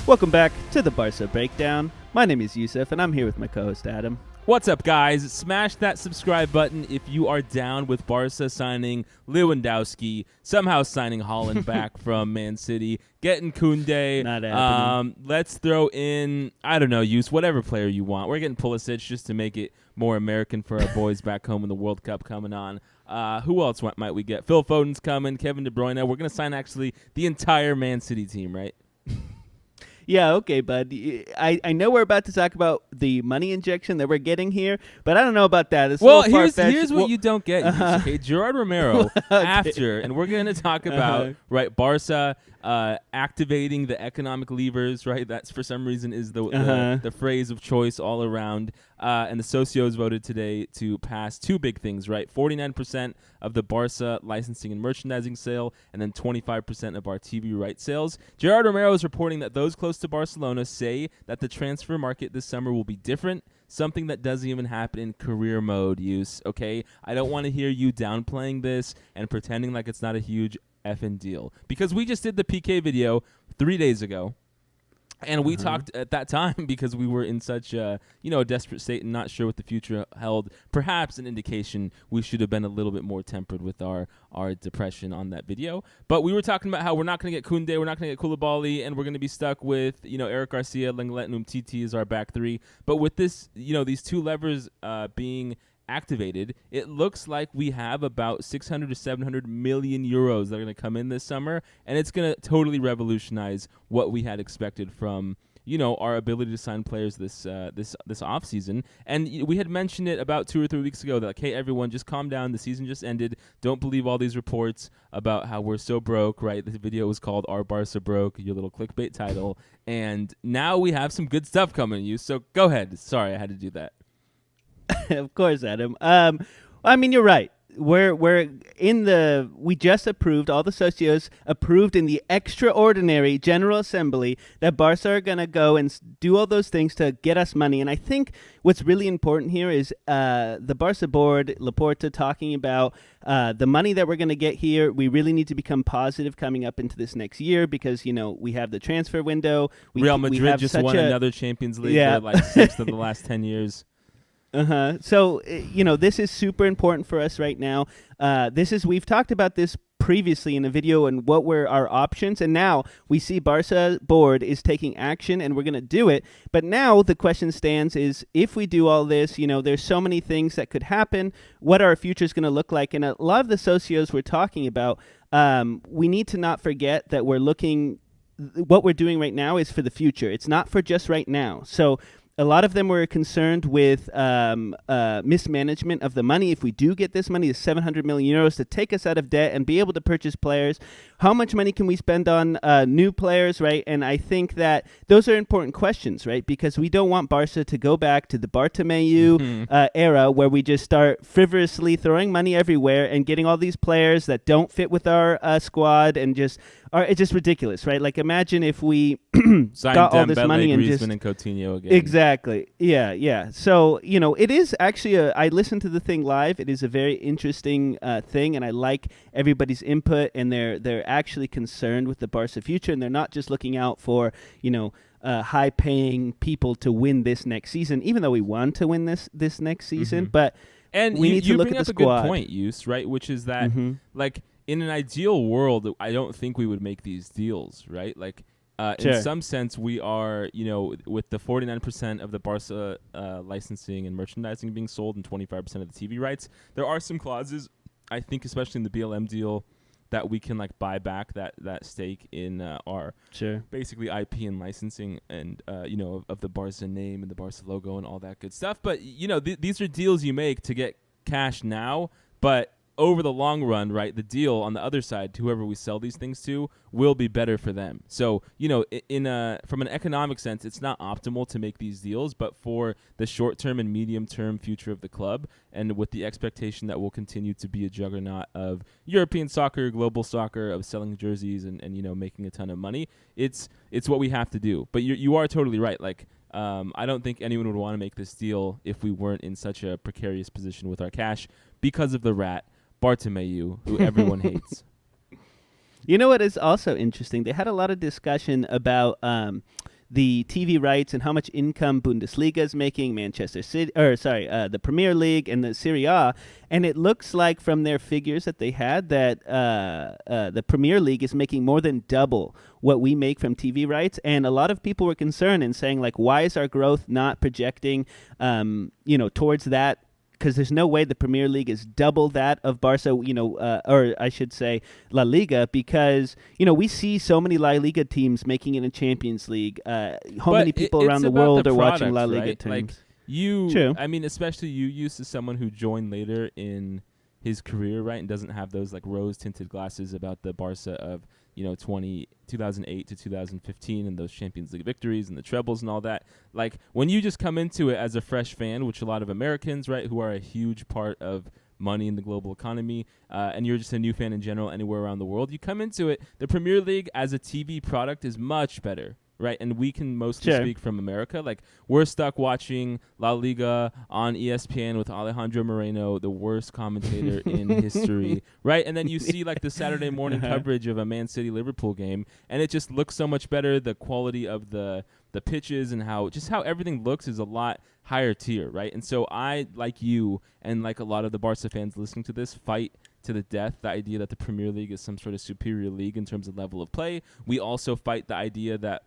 Welcome back to the Barca Breakdown. My name is Yusuf, and I'm here with my co-host Adam. What's up, guys? Smash that subscribe button if you are down with Barca signing Lewandowski, somehow signing Haaland back from Man City, getting Kounde. Not happening. Let's throw in, I don't know, use whatever player you want. We're getting Pulisic just to make it more American for our boys back home in the World Cup coming on. Who else might we get? Phil Foden's coming, Kevin De Bruyne. We're going to sign actually the entire Man City team, right? Yeah, okay, bud. I know we're about to talk about the money injection that we're getting here, but I don't know about that. It's Here's what you don't get. Okay, Gerard Romero after, and we're going to talk about right Barca activating the economic levers. Right, that's for some reason is the phrase of choice all around. And the Socios voted today to pass two big things. Right, 49% of the Barca licensing and merchandising sale, and then 25% of our TV rights sales. Gerard Romero is reporting that those close to Barcelona say that the transfer market this summer will be different, something that doesn't even happen in career mode use, okay? I don't want to hear you downplaying this and pretending like it's not a huge effing deal. Because we just did the PK video 3 days ago, and we talked at that time because we were in such a desperate state and not sure what the future held. Perhaps an indication we should have been a little bit more tempered with our depression on that video. But we were talking about how we're not going to get Kounde, we're not going to get Koulibaly, and we're going to be stuck with Eric Garcia, Lenglet, and Umtiti as our back three. But with this, these two levers being activated, it looks like we have about 600 to 700 million euros that are going to come in this summer, and it's going to totally revolutionize what we had expected from our ability to sign players this off season. And we had mentioned it about 2 or 3 weeks ago that like, hey, everyone, just calm down. The season just ended. Don't believe all these reports about how we're so broke. Right? The video was called "Our Barca Broke," your little clickbait title. And now we have some good stuff coming to you. So go ahead. Sorry, I had to do that. Of course, Adam. I mean, you're right. We just approved, all the Socios approved in the extraordinary General Assembly that Barca are going to go and do all those things to get us money. And I think what's really important here is the Barca board, Laporta, talking about the money that we're going to get here. We really need to become positive coming up into this next year because, we have the transfer window. Real Madrid just won another Champions League. Yeah. Like 6th of the last 10 years. So, this is super important for us right now. We've talked about this previously in a video and what were our options. And now we see Barca board is taking action and we're going to do it. But now the question stands is if we do all this, there's so many things that could happen. What our future is going to look like. And a lot of the Socios we're talking about, we need to not forget that what we're doing right now is for the future. It's not for just right now. So a lot of them were concerned with mismanagement of the money. If we do get this money, the 700 million euros to take us out of debt and be able to purchase players, how much money can we spend on new players, right? And I think that those are important questions, right? Because we don't want Barca to go back to the Bartomeu era where we just start frivolously throwing money everywhere and getting all these players that don't fit with our squad and it's just ridiculous, right? Like imagine if we got all this money and just and Coutinho again. Exactly. Yeah. So, it is actually I listened to the thing live. It is a very interesting thing, and I like everybody's input, and they're actually concerned with the Barca future, and they're not just looking out for, high-paying people to win this next season, even though we want to win this next season. But we need to look at the squad. You bring up a good point, Yus, right? Which is that, like, in an ideal world, I don't think we would make these deals, right? Like, Sure. In some sense, we are, with the 49% of the Barca licensing and merchandising being sold and 25% of the TV rights, there are some clauses, I think, especially in the BLM deal, that we can like buy back that stake in our basically IP and licensing and of the Barca name and the Barca logo and all that good stuff. But these are deals you make to get cash now, but over the long run, right, the deal on the other side, to whoever we sell these things to, will be better for them. So, from an economic sense, it's not optimal to make these deals, but for the short-term and medium-term future of the club, and with the expectation that we'll continue to be a juggernaut of European soccer, global soccer, of selling jerseys and making a ton of money, it's what we have to do. But you are totally right. Like, I don't think anyone would want to make this deal if we weren't in such a precarious position with our cash because of the rat, Bartomeu, who everyone hates. You know what is also interesting? They had a lot of discussion about the TV rights and how much income Bundesliga is making, Manchester City, the Premier League and the Serie A, and it looks like from their figures that they had that the Premier League is making more than double what we make from TV rights, and a lot of people were concerned and saying, like, why is our growth not projecting, towards that? Because there's no way the Premier League is double that of Barca, or I should say La Liga, because, we see so many La Liga teams making it in Champions League. Many people around the world are watching La Liga teams. Like you, True. I mean, especially you used to someone who joined later in his career, right, and doesn't have those like rose-tinted glasses about the Barca of 2008 to 2015 and those Champions League victories and the trebles and all that. Like when you just come into it as a fresh fan, which a lot of Americans, right, who are a huge part of money in the global economy, and you're just a new fan in general anywhere around the world, you come into it, the Premier League as a TV product is much better. Right, and we can mostly speak from America. Like, we're stuck watching La Liga on ESPN with Alejandro Moreno, the worst commentator in history, right? And then you see, like, the Saturday morning coverage of a Man City-Liverpool game, and it just looks so much better. The quality of the pitches and how everything looks is a lot higher tier, right? And so I, like you and like a lot of the Barca fans listening to this, fight to the death the idea that the Premier League is some sort of superior league in terms of level of play. We also fight the idea that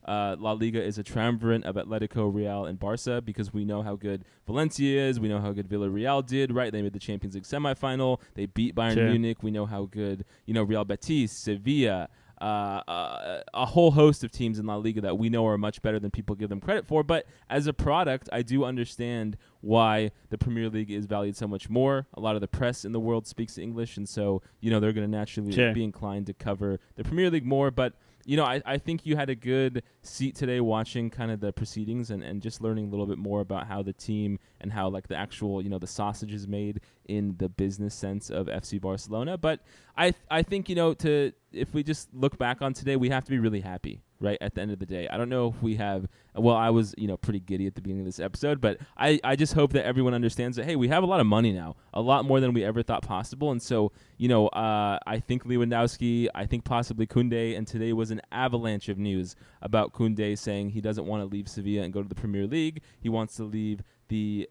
La Liga is a triumvirate of Atletico, Real, and Barca, because we know how good Valencia is, we know how good Villarreal did, right? They made the Champions League semifinal, they beat Bayern Munich, we know how good Real Betis, Sevilla, a whole host of teams in La Liga that we know are much better than people give them credit for. But as a product, I do understand why the Premier League is valued so much more. A lot of the press in the world speaks English, and so they're going to naturally be inclined to cover the Premier League more. But I think you had a good seat today watching kind of the proceedings and just learning a little bit more about how the team and how like the actual, the sausage is made in the business sense of FC Barcelona. But I think, if we just look back on today, we have to be really happy, right, at the end of the day. I don't know if we have – well, I was, pretty giddy at the beginning of this episode, but I just hope that everyone understands that, hey, we have a lot of money now, a lot more than we ever thought possible. And so, I think Lewandowski, I think possibly Kounde, and today was an avalanche of news about Kounde saying he doesn't want to leave Sevilla and go to the Premier League. He wants to leave the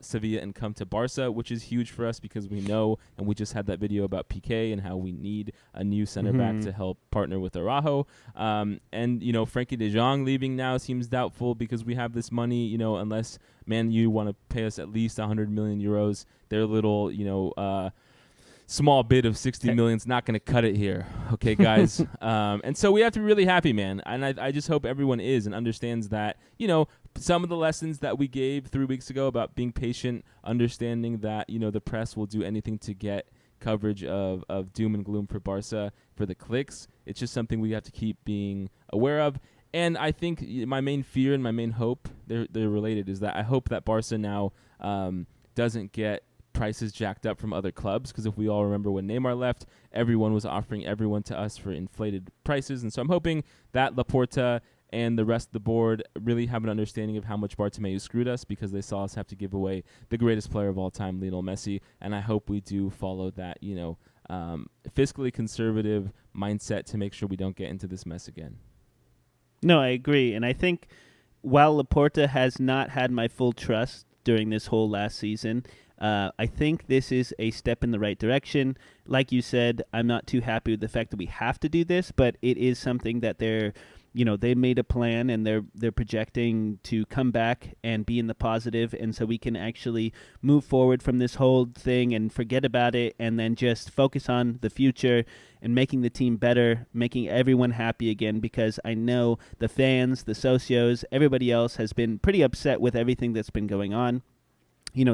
Sevilla and come to Barca, which is huge for us because we know, and we just had that video about Piqué and how we need a new center back to help partner with Araujo. And Frankie de Jong leaving now seems doubtful because we have this money, unless Man U want to pay us at least 100 million euros. Their little, small bid of 60 million is not going to cut it here. Okay, guys? And so we have to be really happy, man. And I just hope everyone is and understands that, some of the lessons that we gave 3 weeks ago about being patient, understanding that, the press will do anything to get coverage of doom and gloom for Barca for the clicks. It's just something we have to keep being aware of. And I think my main fear and my main hope, they're related, is that I hope that Barca now doesn't get prices jacked up from other clubs, because if we all remember when Neymar left, everyone was offering everyone to us for inflated prices. And so I'm hoping that Laporta and the rest of the board really have an understanding of how much Bartomeu screwed us, because they saw us have to give away the greatest player of all time, Lionel Messi. And I hope we do follow that, fiscally conservative mindset to make sure we don't get into this mess again. No, I agree. And I think while Laporta has not had my full trust during this whole last season, I think this is a step in the right direction. Like you said, I'm not too happy with the fact that we have to do this, but it is something that they made a plan and they're projecting to come back and be in the positive, and so we can actually move forward from this whole thing and forget about it and then just focus on the future and making the team better, making everyone happy again, because I know the fans, the socios, everybody else has been pretty upset with everything that's been going on.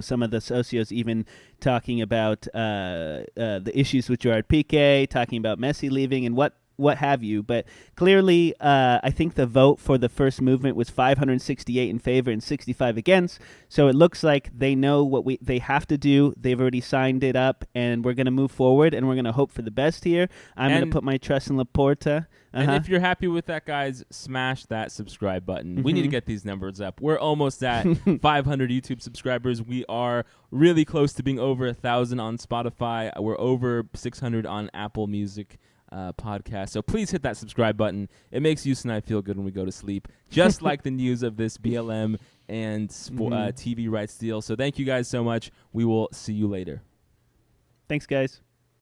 Some of the socios even talking about the issues with Gerard Piqué, talking about Messi leaving and what have you. But clearly, I think the vote for the first movement was 568 in favor and 65 against. So it looks like they know what they have to do. They've already signed it up, and we're going to move forward, and we're going to hope for the best here. I'm going to put my trust in Laporta. And if you're happy with that, guys, smash that subscribe button. We need to get these numbers up. We're almost at 500 YouTube subscribers. We are really close to being over 1,000 on Spotify. We're over 600 on Apple Music. podcast. So please hit that subscribe button. It makes you and I feel good when we go to sleep, just like the news of this BLM and TV rights deal. So thank you guys so much. We will see you later. Thanks, guys.